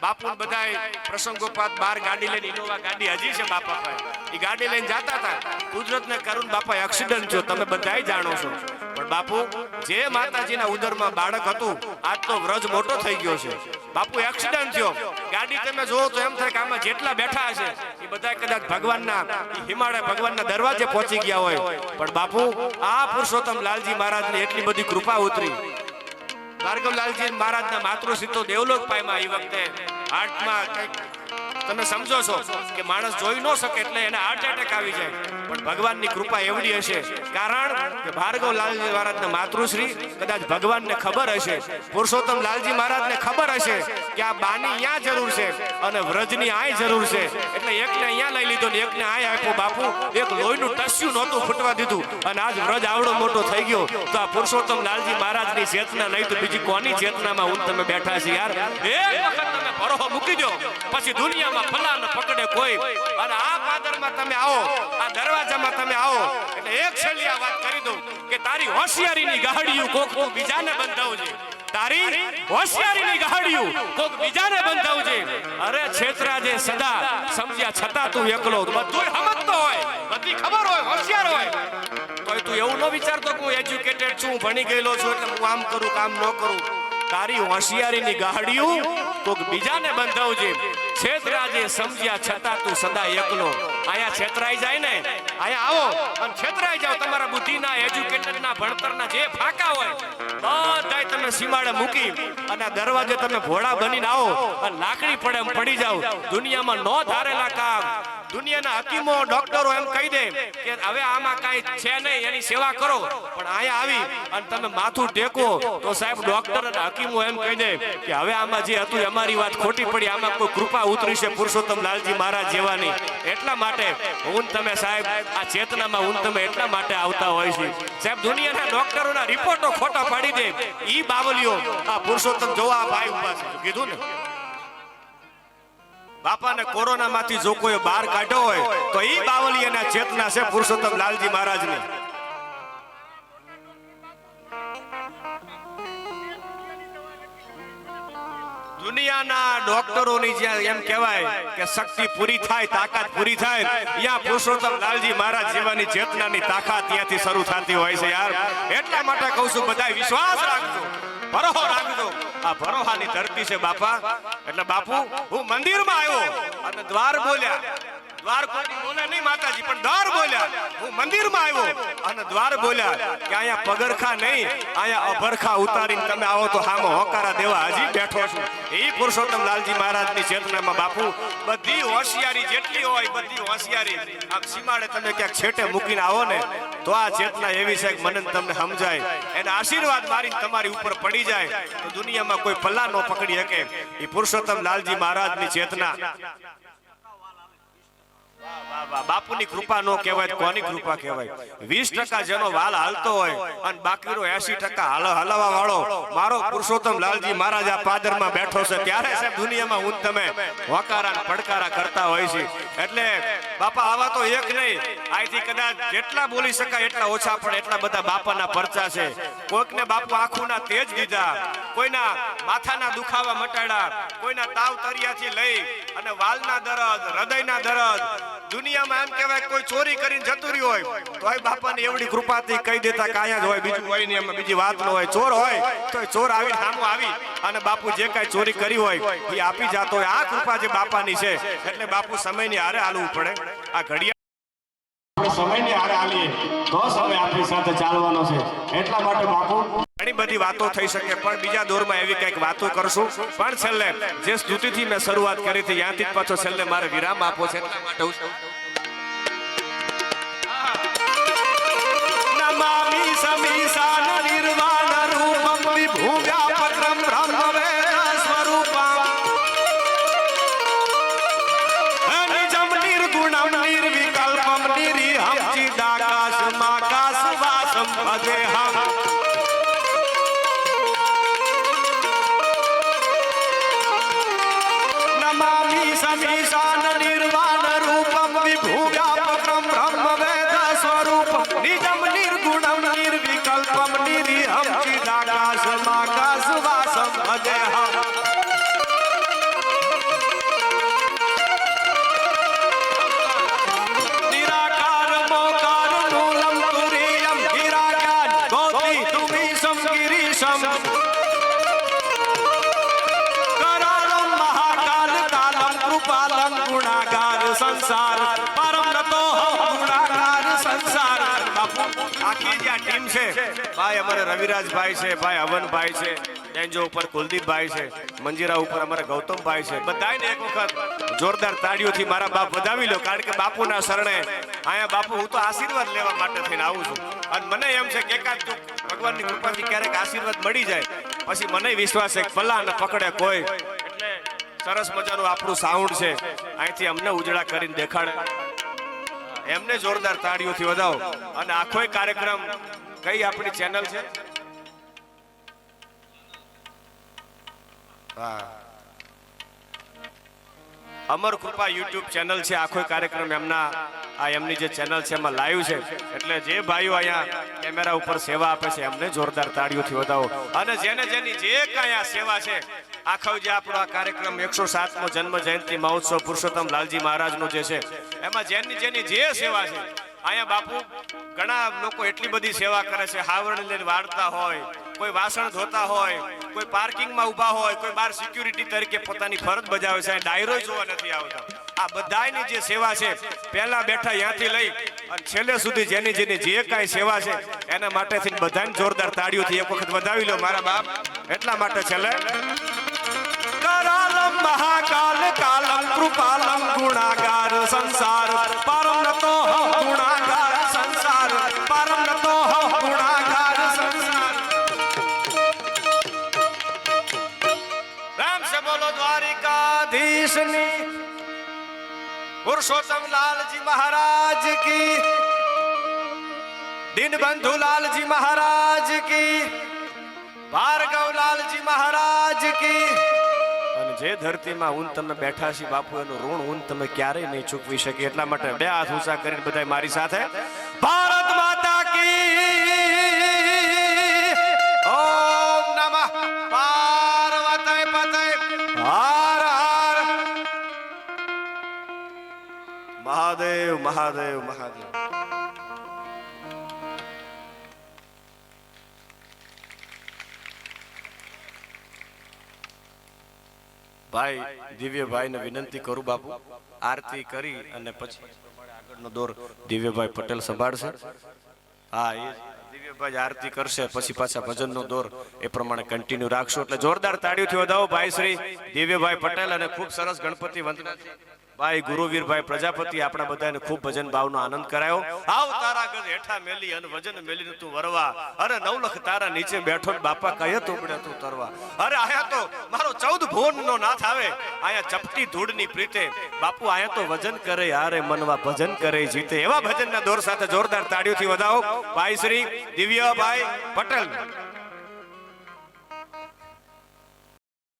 બાપુ બધાય પ્રસંગોપાત બાર ગાડી લઈને ઇનોવા ગાડી હજી છે બાપા પાસે, એ ગાડી લઈને જતા હતા, કુદરતને કરુણ બાપા એક્સિડન્ટ થયો, તમે બધાય જાણો છો. પણ બાપુ જે માતાજીના ઉદરમાં બાળક હતું, આજ તો વ્રજ મોટો થઈ ગયો છે. બાપુ એક્સિડન્ટ થયો, ગાડી તમે જોવો તો એમ થાય કે આમાં જેટલા બેઠા હશે એ બધા કદાચ ભગવાનના હિમાલય ભગવાનના દરવાજે પહોંચી ગયા હોય. પણ બાપુ આ પુરુષોત્તમ લાલજી મહારાજની એટલી બધી કૃપા ઉતરી. ભાર્ગવલાલજી મહારાજના માતૃશ્રી તો દેવલોક પામ્યા. એ વખતે હાર્ટમાં કંઈક તમે સમજો છો કે માણસ જોઈ ન શકે એટલે એને હાર્ટ એટેક આવી જાય. પણ ભગવાનની કૃપા એવડી હશે, કારણ કે ભાર્ગવલાલજી મહારાજના માતૃશ્રી કદાચ ભગવાનને ખબર હશે, પુરુષોત્તમ લાલજી મહારાજને ખબર હશે કે આ બાની અહીંયા જરૂર છે અને વ્રજની આય જરૂર છે, એટલે એકને અહીંયા લઈ લીધો ને એકને આય આપ્યો. બાપુ એક લોહીનું ટસ્યું નહોતું ફૂટવા દીધું અને આજ વ્રજ આવડો મોટો થઈ ગયો. તો આ પુરુષોત્તમ લાલજી મહારાજની ચેતના નહીં તો બીજી કોની ચેતનામાં હું તમે બેઠા છે યાર? એક વખત તમે ભરોહો મૂકી દો, પછી દુનિયામાં ફલા ન પકડે કોઈ. અને આ પાદરમાં તમે આવો, આ દરવાજામાં તમે આવો એટલે એક છેલ્લી આ વાત કરી દઉં કે તારી હોશિયારીની ગાડીયું કોક બીજાને બંધાવજે. તારી હોશિયારીની ગાડીયું કોક બીજાને બંધાવજે. અરે છેતરાજે સદા સમજ્યા છતાં તું એકલો, બધું સમજતો હોય, બધી ખબર હોય, હોશિયાર હોય, તો તું એવું ન વિચારતો કે હું એજ્યુકેટેડ છું, ભણી ગયેલો છું એટલે હું આમ કરું કામ ન કરું. તારી હોશિયારીની ગાડીયું કોક બીજાને બંધાવજે. છેતરાજે સમજ્યા છતાં તું સદા એકલો. અહીંયા છેતરાઈ જાય ને, અહીંયા આવો અને છેતરાઈ જાવ. તમારા બુદ્ધિના, એજ્યુકેટેડના, ભણતરના જે ફાંકા હોય બધાય તમે સીમાડે મૂકી અને દરવાજે તમે ભોળા બનીને આવો અને લાકડી પડે એમ પડી જાવ. દુનિયામાં નો ધારેલા કામ દુનિયાના હકીમો ડોક્ટરો એમ કહી દે કે હવે આમાં કાંઈ છે નહીં, એની સેવા કરો. પણ અહીંયા આવી અને તમે માથું ટેકો તો સાહેબ ડોક્ટર અને હકીમો એમ કહી દે કે હવે આમાં જે હતું અમારી વાત ખોટી પડી, આમાં કોઈ કૃપા ઉતરી છે પુરુષોત્તમ લાલજી મહારાજ જેવાની. એટલા માટે હું તમે સાહેબ આ ચેતનામાં હું તમે એટલા માટે આવતા હોય છે સાહેબ. દુનિયાના ડોક્ટરોના રિપોર્ટો ખોટા પાડી દે, ઈ બાવલીઓ આ પુરુષોત્તમ જોવા ભાઈ ઉભા છે. કીધું ને બાપાને કોરોના માંથી જો કોઈ બહાર કાઢ્યો હોય તો ઈ બાવલીઓના ચેતના છે પુરુષોત્તમ લાલજી મહારાજની. દુનિયાના ડોક્ટરોની જ્યાં એમ કહેવાય કે શક્તિ પૂરી થાય, તાકાત પૂરી થાય, ત્યાં પુરુષોત્તમ લાલજી મહારાજ જેવાની ચેતનાની તાકાત ત્યાંથી શરૂ થતી હોય છે યાર. એટલા માટે કહું છું બધાય વિશ્વાસ રાખજો, ભરોહો રાખજો. આ ભરોહાની ધરતી છે બાપા. એટલે બાપુ હું મંદિરમાં આવ્યો અને દ્વાર બોલ્યા, દ્વાર કોઈ બોલે નહીં માતાજી પણ દ્વાર બોલ્યા. હું મંદિરમાં આવ્યો અને દ્વાર બોલ્યા કે અહીંયા પગરખા નહીં, અહીંયા અભરખા ઉતારીને તમે આવો તો હામો હોકારા દેવા હજી બેઠો છું. એ પુરુષોત્તમ લાલજી મહારાજની ચેતનામાં બાપુ બધી હોશિયારી જેટલી હોય બધી હોશિયારી આમ સીમાડે તમે ક્યાંક છેટે મૂકીને આવો ને તો આ ચેતના એવી છે કે મને તમને સમજાય, એના આશીર્વાદ મારીને તમારી ઉપર પડી જાય તો દુનિયામાં કોઈ પલ્લા ન પકડી શકે. એ પુરુષોત્તમ લાલજી મહારાજની ચેતના. બાપુની કૃપા નો કહેવાય, કોની કૃપા કહેવાય? 20% જેનો વાલ હાલતો હોય અને બાકીનો 80% હલાવા વાળો મારો પુરુષોત્તમ લાલજી મહારાજ આ પાદરમાં બેઠો છે. ત્યારે સાહેબ દુનિયામાં હું તમે વકારા પડકારા કરતા હોય છે. એટલે બાપા આવા તો એક નહીં, આથી કદાચ જેટલા બોલી શકાય એટલા ઓછા પણ એટલા બધા બાપાના પરચા છે. કોઈકને બાપુ આંખોના તેજ દીધા, કોઈના માથાના દુખાવા મટાડ્યા, કોઈના તાવ તરિયાથી લઈ અને વાલના દર્દ, હૃદયના દર્દ. દુનિયામાં એમ કહેવાય કોઈ ચોરી કરીને જતું રહ્યું હોય તો બાપાની એવડી કૃપાથી કહી દેતા કે અહીંયા જ હોય, બીજું હોય નહીં, એમાં બીજી વાત ન હોય. ચોર હોય તો ચોર આવીને સામો આવી અને બાપુ જે કાંઈ ચોરી કરી હોય એ આપી જતો હોય. આ કૃપા જે બાપાની છે એટલે બાપુ સમયની હારે હાલવું પડે. આ ઘડિયાળ સમયની હારે હાલીએ તો સમય આપણી સાથે ચાલવાનો છે. એટલા માટે બાપુ ઘણી બધી વાતો થઈ શકે પણ બીજા દોરમાં એવી કંઈક વાતો કરશું. પણ છેલ્લે જે સ્તુતિથી મેં શરૂઆત કરી હતી ત્યાંથી જ પાછો છેલ્લે મારે વિરામ આપવો છે. એટલા માટે નમામિ સમીસાન નિર્વાણ રૂપમ વિભુવ્યાપક્રમ બ્રહ્મવેદ સ્વરૂપમ નિજમ નિર્ગુણમ નિર્વિકલ્પમ નિરીહમ ચિદાકાશમાકાશવાસમ ભજેહમ. નમામિ સમીસાન નિર્વાણ રૂપમ વિભુવ્યાપક્રમ બ્રહ્મવેદ સ્વરૂપમ નિજમ નિર્ગુણમ નિર્વિકલ્પમ નિરીહમ ચિદાકાશમાકાશવાસમ ભજેહમ. બાપુ આખી જે આ ટીમ છે, ભાઈ અમારે રવિરાજભાઈ છે, ભાઈ હવનભાઈ છે, બેંજો ઉપર કુલદીપભાઈ છે, મંજીરા ઉપર અમારે ગૌતમભાઈ છે, બધાને એક વખત જોરદાર તાળીઓથી મારા બાપ વધાવી લો. કારણ કે બાપુના શરણે અહીંયા બાપુ હું તો આશીર્વાદ લેવા માટે થઈને આવું છું. અને મને એમ છે કે એકાદ ભગવાનની કૃપાથી ક્યારેક આશીર્વાદ મળી જાય પછી મને વિશ્વાસ છે કે પલ્લા ન પકડે કોઈ. એટલે સરસ મજાનું આપણું સાઉન્ડ છે, અહીંથી અમને ઉજળા કરીને દેખાડે, એમને જોરદાર તાળીઓથી વધાવો. અને આખો કાર્યક્રમ કઈ આપણી ચેનલ છે? અમર કૃપા યુટ્યુબ ચેનલ છે. આખો કાર્યક્રમ એમની જે ચેનલ છે એમાં લાઈવ છે. એટલે જે ભાઈઓ અહીંયા કેમેરા ઉપર સેવા આપે છે એમને જોરદાર તાળીઓથી વધાવો. અને જેને જેની જે કઈ આ સેવા છે, આખો જે આપણો આ કાર્યક્રમ 107મો જન્મ જયંતિ મહોત્સવ પુરુષોત્તમ લાલજી મહારાજનો જે છે, એમાં જેની જે સેવા છે, અહીંયા બાપુ ઘણા લોકો એટલી બધી સેવા કરે છે. હાવરણ લઈને વાળતા હોય, કોઈ વાસણ ધોતા હોય, કોઈ પાર્કિંગમાં ઊભા હોય, કોઈ બાર સિક્યુરિટી તરીકે પોતાની ફરજ બજાવે છે, ડાયરો જોવા નથી આવતા. આ બધાની જે સેવા છે, પહેલા બેઠા અહીંયાથી લઈ અને છેલ્લે સુધી જેની જે કાંઈ સેવા છે એના માટેથી બધાને જોરદાર તાળીઓથી એક વખત વધાવી લો મારા બાપ. એટલા માટે છેલ્લે કરાલમ મહાકાલ કાલમ કૃપાલમ ગુણાગાર સંસાર પરમ નતો ગુણાગાર સંસાર પરમ નતો ગુણાગાર સંસાર. રામ સે બોલો દ્વારિકાધીશની, પુરુષોત્તમ લાલજી મહારાજ કી, દીનબંધુ લાલજી મહારાજ કી, ભાર્ગવ લાલજી મહારાજ કી. અને જે ધરતીમાં ઊન તમે બેઠા છી બાપુ, એનું ઋણ ઊન તમે ક્યારેય નહીં ચૂકવી શકે. એટલા માટે બે હાથ ઊંચા કરીને બધા મારી સાથે ભારત માતા કી, ઓમ નમઃ પાર્વતી પતય, હર હર મહાદેવ મહાદેવ મહાદેવ. ભાઈ દિવ્યભાઈ ને વિનંતી કરું બાપુ, આરતી કરી અને પછી આગળનો દોર દિવ્યભાઈ પટેલ સંભાળશે. હા, એ દિવ્યભાઈ આરતી કરશે, પછી પાછા ભજનનો દોર એ પ્રમાણે કન્ટિન્યુ રાખશું. એટલે જોરદાર તાળીઓથી વધાવો ભાઈ શ્રી દિવ્યભાઈ પટેલ. અને ખૂબ સરસ ગણપતિ વંદના ભાઈ ગુરુવીરભાઈ પ્રજાપતિ આપણા બધાને ખૂબ ભજન ભાવનો આનંદ કરાયો. આવ તારા ગજ હેઠા મેલી અને વજન મેલીને તું વરવા, અરે 9 લખ તારા નીચે બેઠો બાપા કયે તોબડે તું તરવા. અરે આયા તો મારો 14 ભુવનનો નાથ આવે, આયા ચપટી ધૂળની પ્રીતે બાપુ, આયા તો વજન કરે યારે મનવા ભજન કરે જીતે. એવા ભજનના દોર સાથે જોરદાર તાળીઓથી વધાવો ભાઈ શ્રી દિવ્યભાઈ પટેલ.